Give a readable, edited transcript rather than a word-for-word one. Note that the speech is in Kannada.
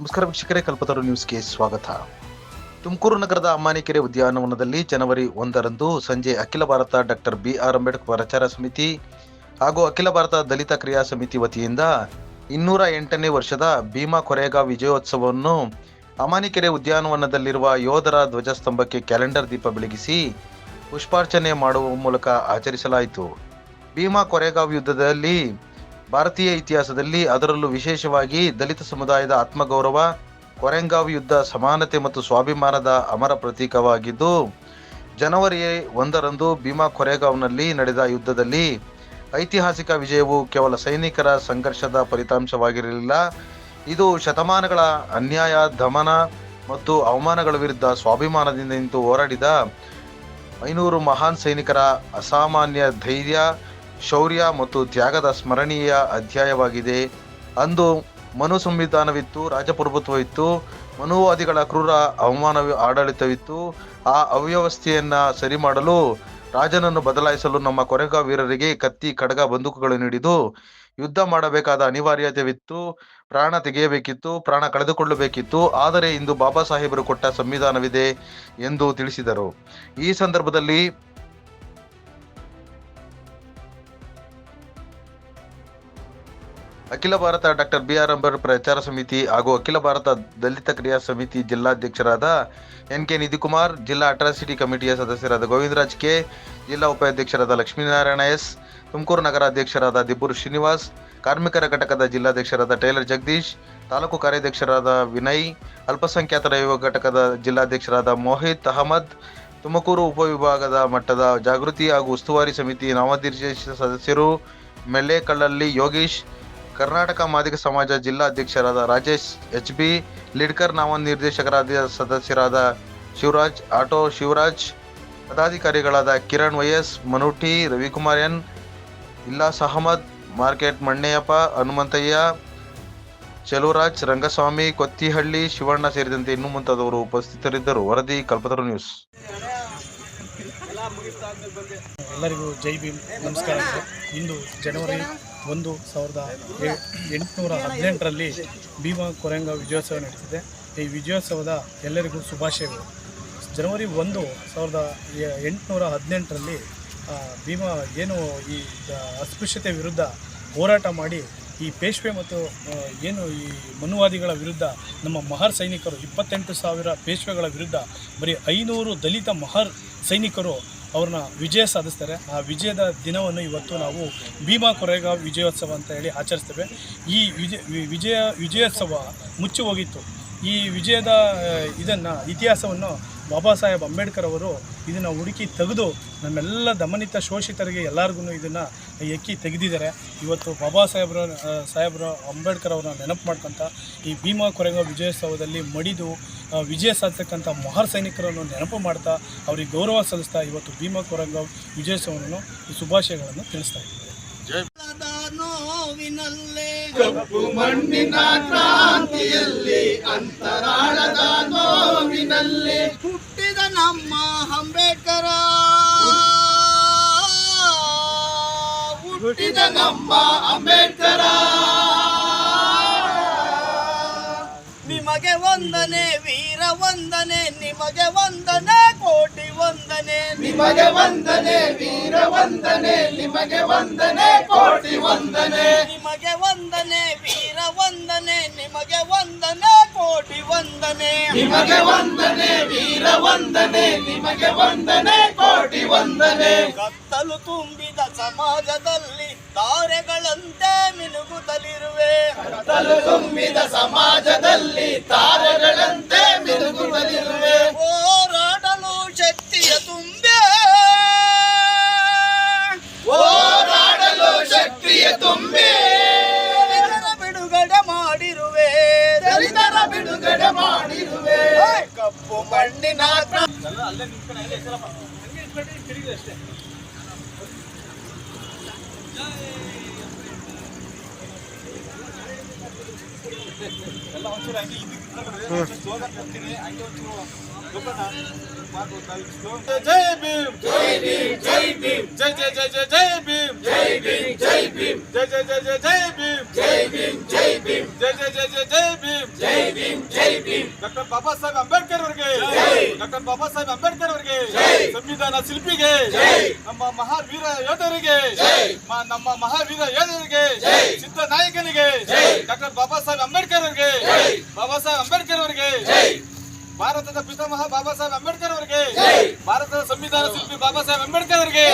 ನಮಸ್ಕಾರ ವೀಕ್ಷಕರೇ, ಕಲ್ಪತರು ನ್ಯೂಸ್ಗೆ ಸ್ವಾಗತ. ತುಮಕೂರು ನಗರದ ಅಮ್ಮಾನಿಕೆರೆ ಉದ್ಯಾನವನದಲ್ಲಿ ಜನವರಿ 1ರಂದು ಸಂಜೆ ಅಖಿಲ ಭಾರತ ಡಾಕ್ಟರ್ ಬಿ.ಆರ್. ಅಂಬೇಡ್ಕರ್ ಪ್ರಚಾರ ಸಮಿತಿ ಹಾಗೂ ಅಖಿಲ ಭಾರತ ದಲಿತ ಕ್ರಿಯಾ ಸಮಿತಿ ವತಿಯಿಂದ 208ನೇ ವರ್ಷದ ಭೀಮಾ ಕೊರೆಗಾಂವ್ ವಿಜಯೋತ್ಸವವನ್ನು ಅಮ್ಮಾನಿಕೆರೆ ಉದ್ಯಾನವನದಲ್ಲಿರುವ ಯೋಧರ ಧ್ವಜಸ್ತಂಭಕ್ಕೆ ಕ್ಯಾಲೆಂಡರ್ ದೀಪ ಬೆಳಗಿಸಿ ಪುಷ್ಪಾರ್ಚನೆ ಮಾಡುವ ಮೂಲಕ ಆಚರಿಸಲಾಯಿತು. ಭೀಮಾ ಕೊರೆಗಾಂವ್ ಯುದ್ಧದಲ್ಲಿ ಭಾರತೀಯ ಇತಿಹಾಸದಲ್ಲಿ, ಅದರಲ್ಲೂ ವಿಶೇಷವಾಗಿ ದಲಿತ ಸಮುದಾಯದ ಆತ್ಮಗೌರವ, ಕೊರೆಗಾಂವ್ ಯುದ್ಧ ಸಮಾನತೆ ಮತ್ತು ಸ್ವಾಭಿಮಾನದ ಅಮರ ಪ್ರತೀಕವಾಗಿದ್ದು, ಜನವರಿ 1ರಂದು ಭೀಮಾ ಕೊರೆಗಾಂವ್ನಲ್ಲಿ ನಡೆದ ಯುದ್ಧದಲ್ಲಿ ಐತಿಹಾಸಿಕ ವಿಜಯವು ಕೇವಲ ಸೈನಿಕರ ಸಂಘರ್ಷದ ಫಲಿತಾಂಶವಾಗಿರಲಿಲ್ಲ. ಇದು ಶತಮಾನಗಳ ಅನ್ಯಾಯ, ದಮನ ಮತ್ತು ಅವಮಾನಗಳ ವಿರುದ್ಧ ಸ್ವಾಭಿಮಾನದಿಂದ ನಿಂತು ಹೋರಾಡಿದ 500 ಮಹಾನ್ ಸೈನಿಕರ ಅಸಾಮಾನ್ಯ ಧೈರ್ಯ, ಶೌರ್ಯ ಮತ್ತು ತ್ಯಾಗದ ಸ್ಮರಣೀಯ ಅಧ್ಯಾಯವಾಗಿದೆ. ಅಂದು ಮನು ಸಂವಿಧಾನವಿತ್ತು, ರಾಜಪ್ರಭುತ್ವವಿತ್ತು, ಮನುವಾದಿಗಳ ಕ್ರೂರ ಅವಮಾನ ಆಡಳಿತವಿತ್ತು. ಆ ಅವ್ಯವಸ್ಥೆಯನ್ನ ಸರಿ ಮಾಡಲು, ರಾಜನನ್ನು ಬದಲಾಯಿಸಲು ನಮ್ಮ ಕೊರೆಗಾಂವ್ ವೀರರಿಗೆ ಕತ್ತಿ, ಖಡ್ಗ, ಬಂದೂಕುಗಳನ್ನು ಹಿಡಿದು ಯುದ್ಧ ಮಾಡಬೇಕಾದ ಅನಿವಾರ್ಯತೆವಿತ್ತು. ಪ್ರಾಣ ತೆಗೆಯಬೇಕಿತ್ತು, ಪ್ರಾಣ ಕಳೆದುಕೊಳ್ಳಬೇಕಿತ್ತು. ಆದರೆ ಇಂದು ಬಾಬಾ ಸಾಹೇಬರು ಕೊಟ್ಟ ಸಂವಿಧಾನವಿದೆ ಎಂದು ತಿಳಿಸಿದರು. ಈ ಸಂದರ್ಭದಲ್ಲಿ ಅಖಿಲ ಭಾರತ ಡಾಕ್ಟರ್ ಬಿ.ಆರ್. ಅಂಬೇಡ್ಕರ್ ಪ್ರಚಾರ ಸಮಿತಿ ಹಾಗೂ ಅಖಿಲ ಭಾರತ ದಲಿತ ಕ್ರಿಯಾ ಸಮಿತಿ ಜಿಲ್ಲಾಧ್ಯಕ್ಷರಾದ ಎನ್.ಕೆ. ನಿಧಿಕುಮಾರ್, ಜಿಲ್ಲಾ ಅಟ್ರಾಸಿಟಿ ಕಮಿಟಿಯ ಸದಸ್ಯರಾದ ಗೋವಿಂದರಾಜ್ ಕೆ, ಜಿಲ್ಲಾ ಉಪಾಧ್ಯಕ್ಷರಾದ ಲಕ್ಷ್ಮೀನಾರಾಯಣ ಎಸ್, ತುಮಕೂರು ನಗರ ಅಧ್ಯಕ್ಷರಾದ ದಿಬ್ಬೂರು ಶ್ರೀನಿವಾಸ್, ಕಾರ್ಮಿಕರ ಘಟಕದ ಜಿಲ್ಲಾಧ್ಯಕ್ಷರಾದ ಟೈಲರ್ ಜಗದೀಶ್, ತಾಲೂಕು ಕಾರ್ಯಾಧ್ಯಕ್ಷರಾದ ವಿನಯ್, ಅಲ್ಪಸಂಖ್ಯಾತರ ಯುವ ಘಟಕದ ಜಿಲ್ಲಾಧ್ಯಕ್ಷರಾದ ಮೋಹಿತ್ ಅಹಮದ್, ತುಮಕೂರು ಉಪವಿಭಾಗದ ಮಟ್ಟದ ಜಾಗೃತಿ ಹಾಗೂ ಉಸ್ತುವಾರಿ ಸಮಿತಿ ನಾಮನಿರ್ದೇಶಿತ ಸದಸ್ಯರು ಮೆಲ್ಲೆಕಲ್ಲಲ್ಲಿ ಯೋಗೀಶ್, ಕರ್ನಾಟಕ ಮಾದಿಗ ಸಮಾಜ ಜಿಲ್ಲಾ ಅಧ್ಯಕ್ಷರಾದ ರಾಜೇಶ್ ಎಚ್.ಬಿ, ಲಿಡ್ಕರ್ ನಾಮನಿರ್ದೇಶಕರಾದ ಸದಸ್ಯರಾದ ಶಿವರಾಜ್, ಆಟೋ ಶಿವರಾಜ್, ಪದಾಧಿಕಾರಿಗಳಾದ ಕಿರಣ್ ವೈಎಸ್, ಮನುಟಿ, ರವಿಕುಮಾರ್ ಎನ್, ಇಲ್ಲಾಸ್ ಅಹಮದ್, ಮಾರ್ಕೆಟ್ ಮಣ್ಣಯ್ಯಪ್ಪ, ಹನುಮಂತಯ್ಯ, ಚೆಲುವರಾಜ್, ರಂಗಸ್ವಾಮಿ, ಕೊತ್ತಿಹಳ್ಳಿ, ಶಿವಣ್ಣ ಸೇರಿದಂತೆ ಇನ್ನೂ ಮುಂತಾದವರು ಉಪಸ್ಥಿತರಿದ್ದರು. ವರದಿ ಕಲ್ಪತರು ನ್ಯೂಸ್. ಎಲ್ಲರಿಗೂ ಜೈ ಭೀಮ್, ನಮಸ್ಕಾರ. ಇಂದು ಜನವರಿ 1, 1818ರಲ್ಲಿ ಭೀಮಾ ಕೊರೆಗಾಂವ್ ವಿಜಯೋತ್ಸವ ನಡೀತಿದೆ. ಈ ವಿಜಯೋತ್ಸವದ ಎಲ್ಲರಿಗೂ ಶುಭಾಶಯಗಳು. ಜನವರಿ 1, 1818ರಲ್ಲಿ ಭೀಮಾ ಏನು ಈ ಅಸ್ಪೃಶ್ಯತೆ ವಿರುದ್ಧ ಹೋರಾಟ ಮಾಡಿ ಈ ಪೇಶ್ವೆ ಮತ್ತು ಏನು ಈ ಮನುವಾದಿಗಳ ವಿರುದ್ಧ ನಮ್ಮ ಮಹರ್ ಸೈನಿಕರು 28,000 ಪೇಶ್ವೆಗಳ ವಿರುದ್ಧ ಬರೀ 500 ದಲಿತ ಮಹರ್ ಸೈನಿಕರು ಅವ್ರನ್ನ ವಿಜಯ ಸಾಧಿಸ್ತಾರೆ. ಆ ವಿಜಯದ ದಿನವನ್ನು ಇವತ್ತು ನಾವು ಭೀಮಾ ಕೊರೆಗಾಂವ್ ವಿಜಯೋತ್ಸವ ಅಂತ ಹೇಳಿ ಆಚರಿಸ್ತೇವೆ. ಈ ವಿಜಯೋತ್ಸವ ಮುಚ್ಚಿ ಹೋಗಿತ್ತು. ಈ ವಿಜಯದ ಇತಿಹಾಸವನ್ನು ಬಾಬಾ ಸಾಹೇಬ್ ಅಂಬೇಡ್ಕರ್ ಅವರು ಇದನ್ನು ಹುಡುಕಿ ತೆಗೆದು ನಮ್ಮೆಲ್ಲ ದಮನಿತ ಶೋಷಿತರಿಗೆ ಎಲ್ಲರಿಗೂ ಇದನ್ನು ಎಕ್ಕಿ ತೆಗೆದಿದ್ದಾರೆ. ಇವತ್ತು ಬಾಬಾ ಸಾಹೇಬ್ರ ಅಂಬೇಡ್ಕರ್ ಅವರನ್ನ ನೆನಪು ಮಾಡ್ಕೊತ ಈ ಭೀಮಾ ಕೊರೆಗಾಂವ್ ವಿಜಯೋತ್ಸವದಲ್ಲಿ ಮಡಿದು ವಿಜಯ ಸಾಧಿಸತಕ್ಕಂಥ ಮಹರ್ ಸೈನಿಕರನ್ನು ನೆನಪು ಮಾಡ್ತಾ ಅವರಿಗೆ ಗೌರವ ಸಲ್ಲಿಸ್ತಾ ಇವತ್ತು ಭೀಮಾ ಕೊರೆಗಾಂವ್ ವಿಜಯೋತ್ಸವವನ್ನು ಈ ಶುಭಾಶಯಗಳನ್ನು ತಿಳಿಸ್ತಾ ಇದ್ದಾರೆ. ಕಪ್ಪು ಮಣ್ಣಿನ ಕ್ರಾಂತಿಯಲ್ಲಿ, ಅಂತರಾಳದ ನೋವಿನಲ್ಲಿ ಹುಟ್ಟಿದ ನಮ್ಮ ಅಂಬೇಡ್ಕರ, ಹುಟ್ಟಿದ ನಮ್ಮ ಅಂಬೇಡ್ಕರ. ನಿಮಗೆ ವಂದನೆ ವೀರ ವಂದನೆ, ನಿಮಗೆ ವಂದನೆ ಕೋಟಿ ವಂದನೆ, ನಿಮಗೆ ವಂದನೆ ವೀರ ವಂದನೆ, ನಿಮಗೆ ವಂದನೆ ಕೋಟಿ ವಂದನೆ, ನಿಮಗೆ ವಂದನೆ ವೀರ ವಂದನೆ, ನಿಮಗೆ ವಂದನೆ ಕೋಟಿ ವಂದನೆ, ನಿಮಗೆ ವಂದನೆ ವೀರ ವಂದನೆ, ನಿಮಗೆ ವಂದನೆ ಕೋಟಿ ವಂದನೆ. ಕತ್ತಲು ತುಂಬಿದ ಸಮಾಜದಲ್ಲಿ ತಾರೆಗಳಂತೆ ಮಿನುಗುತ್ತಲಿರುವೆ, ಕತ್ತಲು ತುಂಬಿದ ಸಮಾಜದಲ್ಲಿ ತಾರೆಗಳಂತೆ ಮಿನುಗುತ್ತಲಿರುವೆ. ಹೋರಾಡಲು ಶಕ್ತಿಯ ತುಂಬೆ, ಹೋರಾಡಲು ಶಕ್ತಿಯ ತುಂಬೆ, ದಲಿತರ ಬಿಡುಗಡೆ ಮಾಡಿರುವೆ, ದಲಿತರ ಬಿಡುಗಡೆ ಮಾಡಿರುವೆ. ಕಪ್ಪು ಮಣ್ಣಿನ ಎಲ್ಲ ಒಂಚೂರು ಹಂಗೆ ಜೈ ಭೀಮ್, ಜೈ ಭೀಮ್, ಜೈ ಭೀಮ್, ಜೈ ಜೈ ಜೈ ಜೈ ಜೈ ಭೀಮ್, ಜೈ ಭೀಮ್, ಜೈ ಭೀಮ್, ಜೈ ಜೈ ಜೈ ಜೈ ಜೈ ಭೀಮ್, ಜೈ ಭೀಮ್, ಜೈ ಭೀಮ್, ಜೈ ಜೈ ಜೈ ಜೈ ಜೈ ಭೀಮ್, ಜೈ ಭೀಮ್, ಡಾಕ್ಟರ್ ಬಾಬಾ ಸಾಹೇಬ್ ಅಂಬೇಡ್ಕರ್ ಅವರಿಗೆ ಡಾಕ್ಟರ್ ಬಾಬಾ ಸಾಹೇಬ್ ಅಂಬೇಡ್ಕರ್ ಅವರಿಗೆ ಸಂವಿಧಾನ ಶಿಲ್ಪಿಗೆ ನಮ್ಮ ಮಹಾವೀರ ಯೋಧರಿಗೆ ನಮ್ಮ ಮಹಾವೀರ ಯೋಧರಿಗೆ ಸಿದ್ಧ ನಾಯಕನಿಗೆ ಡಾಕ್ಟರ್ ಬಾಬಾ ಸಾಹೇಬ್ ಅಂಬೇಡ್ಕರ್ ಅವರಿಗೆ ಬಾಬಾ ಸಾಹೇಬ್ ಅಂಬೇಡ್ಕರ್ ಅವರಿಗೆ ಭಾರತದ ಪಿತಾಮಹ ಬಾಬಾ ಸಾಹೇಬ್ ಅಂಬೇಡ್ಕರ್ ಅವರಿಗೆ ಭಾರತದ ಸಂವಿಧಾನ ಶಿಲ್ಪಿ ಬಾಬಾ ಸಾಹೇಬ್ ಅಂಬೇಡ್ಕರ್ ಅವರಿಗೆ